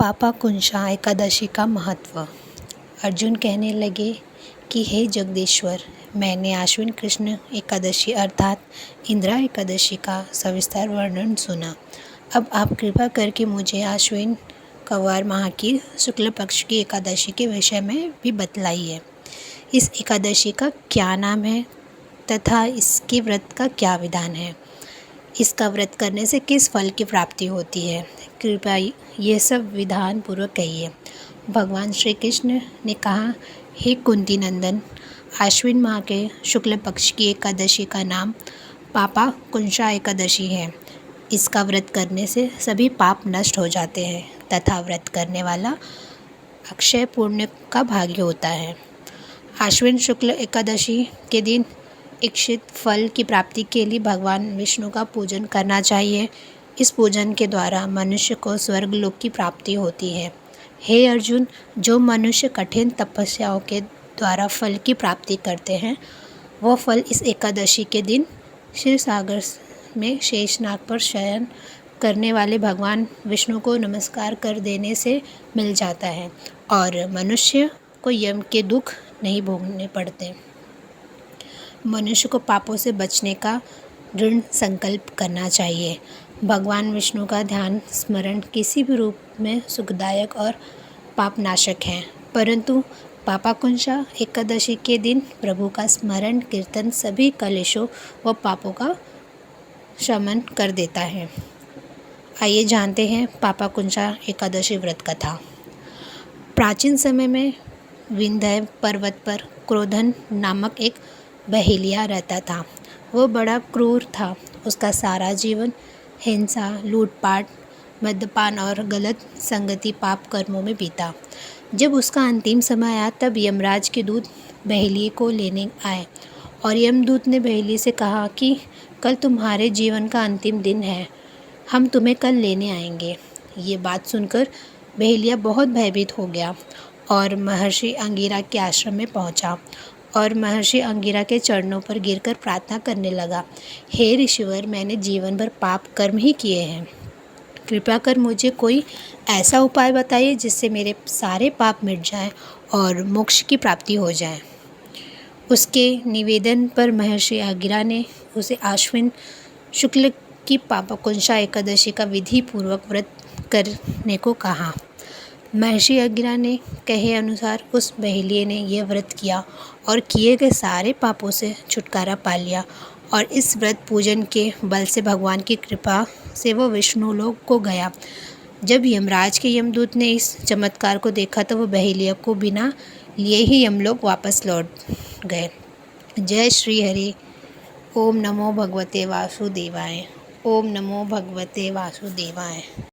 पापा कुंशा एकादशी का महत्व। अर्जुन कहने लगे कि हे जगदीश्वर, मैंने आश्विन कृष्ण एकादशी अर्थात इंदिरा एकादशी का सविस्तार वर्णन सुना। अब आप कृपा करके मुझे आश्विन कवार माह की शुक्ल पक्ष की एकादशी के विषय में भी बतलाइए। इस एकादशी का क्या नाम है तथा इसके व्रत का क्या विधान है? इसका व्रत करने से किस फल की प्राप्ति होती है? कृपया ये सब विधान पूर्वक कहिए। भगवान श्री कृष्ण ने कहा, हे कुंती नंदन, आश्विन माह के शुक्ल पक्ष की एकादशी का नाम पापा कुंशा एकादशी है। इसका व्रत करने से सभी पाप नष्ट हो जाते हैं तथा व्रत करने वाला अक्षय पुण्य का भागी होता है। आश्विन शुक्ल एकादशी के दिन इच्छित फल की प्राप्ति के लिए भगवान विष्णु का पूजन करना चाहिए। इस पूजन के द्वारा मनुष्य को स्वर्ग लोक की प्राप्ति होती है। हे अर्जुन, जो मनुष्य कठिन तपस्याओं के द्वारा फल की प्राप्ति करते हैं, वह फल इस एकादशी के दिन क्षीर सागर में शेषनाग पर शयन करने वाले भगवान विष्णु को नमस्कार कर देने से मिल जाता है और मनुष्य को यम के दुख नहीं भोगने पड़ते। मनुष्य को पापों से बचने का दृढ़ संकल्प करना चाहिए। भगवान विष्णु का ध्यान स्मरण किसी भी रूप में सुखदायक और पापनाशक है, परंतु पापा कुंशा एकादशी के दिन प्रभु का स्मरण कीर्तन सभी कलेशों व पापों का शमन कर देता है। आइए जानते हैं पापा कुंशा एकादशी व्रत कथा। प्राचीन समय में विंध्य पर्वत पर क्रोधन नामक एक बहेलिया रहता था। वह बड़ा क्रूर था। उसका सारा जीवन हिंसा, लूटपाट, मद्यपान और गलत संगति पाप कर्मों में बीता। जब उसका अंतिम समय आया तब यमराज के दूत बहेलिये को लेने आए और यमदूत ने बहेलिये से कहा कि कल तुम्हारे जीवन का अंतिम दिन है, हम तुम्हें कल लेने आएंगे। ये बात सुनकर बहेलिया बहुत भयभीत हो गया और महर्षि अंगिरा के आश्रम में पहुंचा और महर्षि अंगिरा के चरणों पर गिरकर प्रार्थना करने लगा, हे ऋषिवर, मैंने जीवन भर पाप कर्म ही किए हैं। कृपया कर मुझे कोई ऐसा उपाय बताइए जिससे मेरे सारे पाप मिट जाएं और मोक्ष की प्राप्ति हो जाए। उसके निवेदन पर महर्षि अंगिरा ने उसे आश्विन शुक्ल की पापा कुंशा एकादशी का विधि पूर्वक व्रत करने को कहा। महर्षि अंगिरा ने कहे अनुसार उस बहेलिये ने यह व्रत किया और किए गए सारे पापों से छुटकारा पा लिया और इस व्रत पूजन के बल से भगवान की कृपा से वह विष्णु लोक को गया। जब यमराज के यमदूत ने इस चमत्कार को देखा तो वह बहेलिया को बिना लिए ही यमलोक वापस लौट गए। जय श्री हरि। ओम नमो भगवते वासुदेवाय। ओम नमो भगवते वासुदेवाय।